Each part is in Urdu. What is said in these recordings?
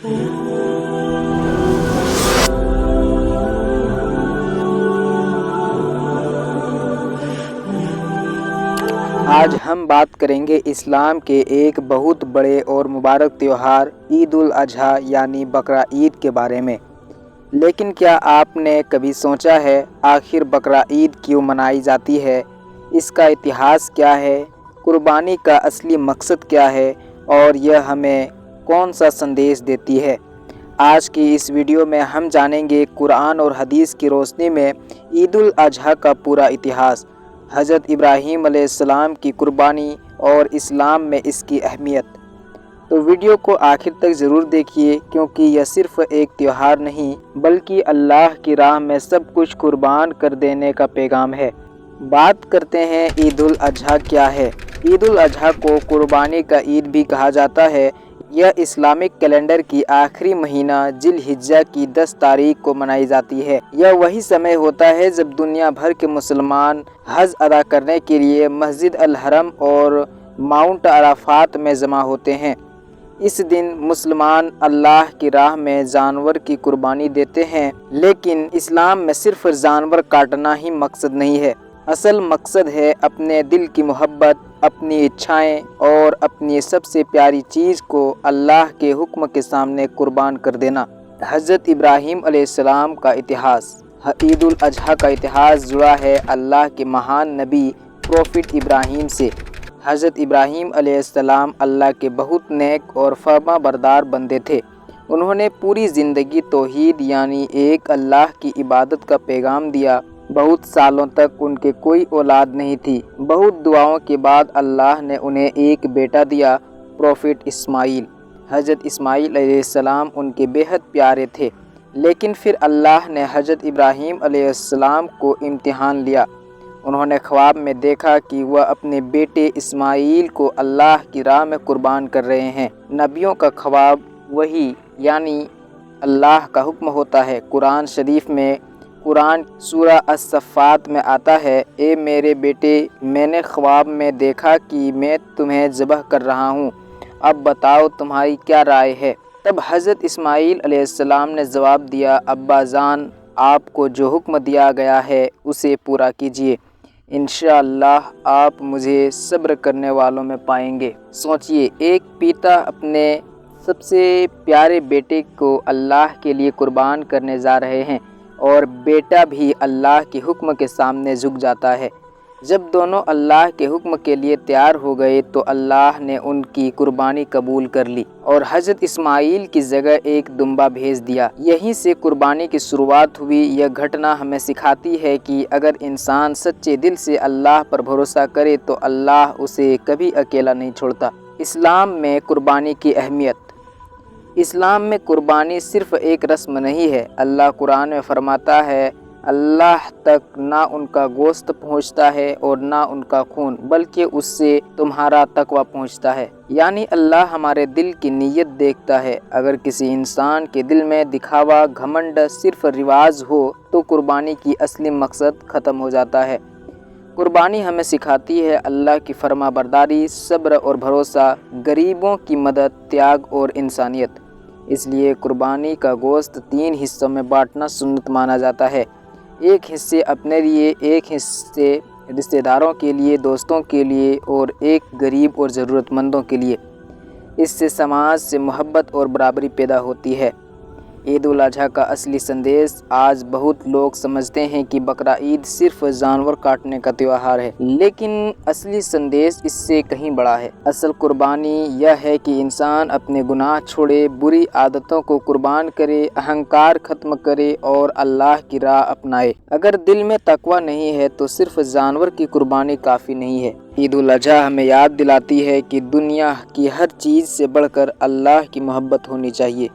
آج ہم بات کریں گے اسلام کے ایک بہت بڑے اور مبارک تہوار عید الاضحیٰ یعنی بقرہ عید کے بارے میں۔ لیکن کیا آپ نے کبھی سوچا ہے آخر بقرہ عید کیوں منائی جاتی ہے؟ اس کا اتہاس کیا ہے؟ قربانی کا اصلی مقصد کیا ہے اور یہ ہمیں کون سا سندیش دیتی ہے؟ آج کی اس ویڈیو میں ہم جانیں گے قرآن اور حدیث کی روشنی میں عید الاضحیٰ کا پورا اتہاس، حضرت ابراہیم علیہ السلام کی قربانی اور اسلام میں اس کی اہمیت۔ تو ویڈیو کو آخر تک ضرور دیکھیے، کیونکہ یہ صرف ایک تہوار نہیں بلکہ اللہ کی راہ میں سب کچھ قربان کر دینے کا پیغام ہے۔ بات کرتے ہیں عید الاضحیٰ کیا ہے۔ عید الاضحیٰ کو قربانی کا عید بھی کہا جاتا ہے۔ یہ اسلامک کیلنڈر کی آخری مہینہ ذی الحجہ کی 10 تاریخ کو منائی جاتی ہے۔ یہ وہی سمے ہوتا ہے جب دنیا بھر کے مسلمان حج ادا کرنے کے لیے مسجد الحرم اور ماؤنٹ عرفات میں جمع ہوتے ہیں۔ اس دن مسلمان اللہ کی راہ میں جانور کی قربانی دیتے ہیں، لیکن اسلام میں صرف جانور کاٹنا ہی مقصد نہیں ہے۔ اصل مقصد ہے اپنے دل کی محبت، اپنی اچھائیں اور اپنی سب سے پیاری چیز کو اللہ کے حکم کے سامنے قربان کر دینا۔ حضرت ابراہیم علیہ السلام کا اتہاس۔ عید الاضحیٰ کا اتہاس جڑا ہے اللہ کے مہان نبی پروفٹ ابراہیم سے۔ حضرت ابراہیم علیہ السلام اللہ کے بہت نیک اور فرما بردار بندے تھے۔ انہوں نے پوری زندگی توحید یعنی ایک اللہ کی عبادت کا پیغام دیا۔ بہت سالوں تک ان کے کوئی اولاد نہیں تھی۔ بہت دعاؤں کے بعد اللہ نے انہیں ایک بیٹا دیا، پروفٹ اسماعیل۔ حضرت اسماعیل علیہ السلام ان کے بیحد پیارے تھے، لیکن پھر اللہ نے حضرت ابراہیم علیہ السلام کو امتحان لیا۔ انہوں نے خواب میں دیکھا کہ وہ اپنے بیٹے اسماعیل کو اللہ کی راہ میں قربان کر رہے ہیں۔ نبیوں کا خواب وحی یعنی اللہ کا حکم ہوتا ہے۔ قرآن شریف میں قرآن سورہ الصفات میں آتا ہے، اے میرے بیٹے، میں نے خواب میں دیکھا کہ میں تمہیں ذبح کر رہا ہوں، اب بتاؤ تمہاری کیا رائے ہے؟ تب حضرت اسماعیل علیہ السلام نے جواب دیا، ابا جان، آپ کو جو حکم دیا گیا ہے اسے پورا کیجیے، انشاءاللہ آپ مجھے صبر کرنے والوں میں پائیں گے۔ سوچئے، ایک پتا اپنے سب سے پیارے بیٹے کو اللہ کے لیے قربان کرنے جا رہے ہیں اور بیٹا بھی اللہ کے حکم کے سامنے جھک جاتا ہے۔ جب دونوں اللہ کے حکم کے لیے تیار ہو گئے تو اللہ نے ان کی قربانی قبول کر لی اور حضرت اسماعیل کی جگہ ایک دمبا بھیج دیا۔ یہیں سے قربانی کی شروعات ہوئی۔ یہ گھٹنا ہمیں سکھاتی ہے کہ اگر انسان سچے دل سے اللہ پر بھروسہ کرے تو اللہ اسے کبھی اکیلا نہیں چھوڑتا۔ اسلام میں قربانی کی اہمیت۔ اسلام میں قربانی صرف ایک رسم نہیں ہے۔ اللہ قرآن میں فرماتا ہے، اللہ تک نہ ان کا گوشت پہنچتا ہے اور نہ ان کا خون، بلکہ اس سے تمہارا تقوی پہنچتا ہے۔ یعنی اللہ ہمارے دل کی نیت دیکھتا ہے۔ اگر کسی انسان کے دل میں دکھاوا، گھمنڈ، صرف رواج ہو تو قربانی کی اصلی مقصد ختم ہو جاتا ہے۔ قربانی ہمیں سکھاتی ہے اللہ کی فرما برداری، صبر اور بھروسہ، غریبوں کی مدد، تیاگ اور انسانیت۔ اس لیے قربانی کا گوشت 3 حصوں میں بانٹنا سنت مانا جاتا ہے۔ ایک حصے اپنے لیے، ایک حصے رشتہ داروں کے لیے، دوستوں کے لیے اور ایک غریب اور ضرورت مندوں کے لیے۔ اس سے سماج سے محبت اور برابری پیدا ہوتی ہے۔ عید الاضحیٰ کا اصلی سندیش۔ آج بہت لوگ سمجھتے ہیں کہ بقرہ عید صرف جانور کاٹنے کا تہوار ہے، لیکن اصلی سندیش اس سے کہیں بڑا ہے۔ اصل قربانی یہ ہے کہ انسان اپنے گناہ چھوڑے، بری عادتوں کو قربان کرے، اہنکار ختم کرے اور اللہ کی راہ اپنائے۔ اگر دل میں تقوی نہیں ہے تو صرف جانور کی قربانی کافی نہیں ہے۔ عید الاضحیٰ ہمیں یاد دلاتی ہے کہ دنیا کی ہر چیز سے بڑھ کر اللہ کی محبت ہونی چاہیے۔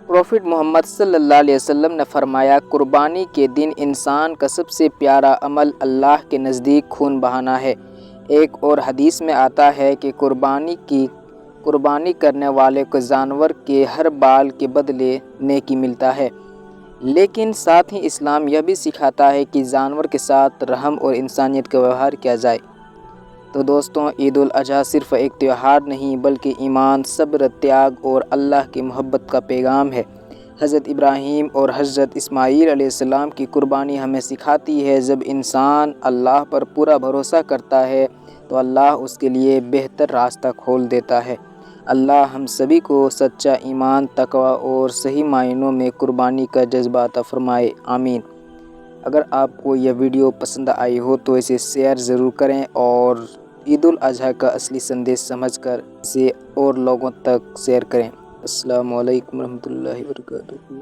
پروفٹ محمد صلی اللہ علیہ وسلم نے فرمایا، قربانی کے دن انسان کا سب سے پیارا عمل اللہ کے نزدیک خون بہانا ہے۔ ایک اور حدیث میں آتا ہے کہ قربانی کرنے والے کو جانور کے ہر بال کے بدلے نیکی ملتا ہے۔ لیکن ساتھ ہی اسلام یہ بھی سکھاتا ہے کہ جانور کے ساتھ رحم اور انسانیت کا ویوہار کیا جائے۔ تو دوستوں، عید الاضحیٰ صرف ایک تہوار نہیں بلکہ ایمان، صبر، تیاگ اور اللہ کی محبت کا پیغام ہے۔ حضرت ابراہیم اور حضرت اسماعیل علیہ السلام کی قربانی ہمیں سکھاتی ہے جب انسان اللہ پر پورا بھروسہ کرتا ہے تو اللہ اس کے لیے بہتر راستہ کھول دیتا ہے۔ اللہ ہم سبھی کو سچا ایمان، تقوی اور صحیح معنوں میں قربانی کا جذبہ عطا فرمائے، آمین۔ اگر آپ کو یہ ویڈیو پسند آئی ہو تو اسے شیئر ضرور کریں اور عید الاضحیٰ کا اصلی سندیش سمجھ کر اسے اور لوگوں تک شیئر کریں۔ السلام علیکم ورحمۃ اللہ وبرکاتہ۔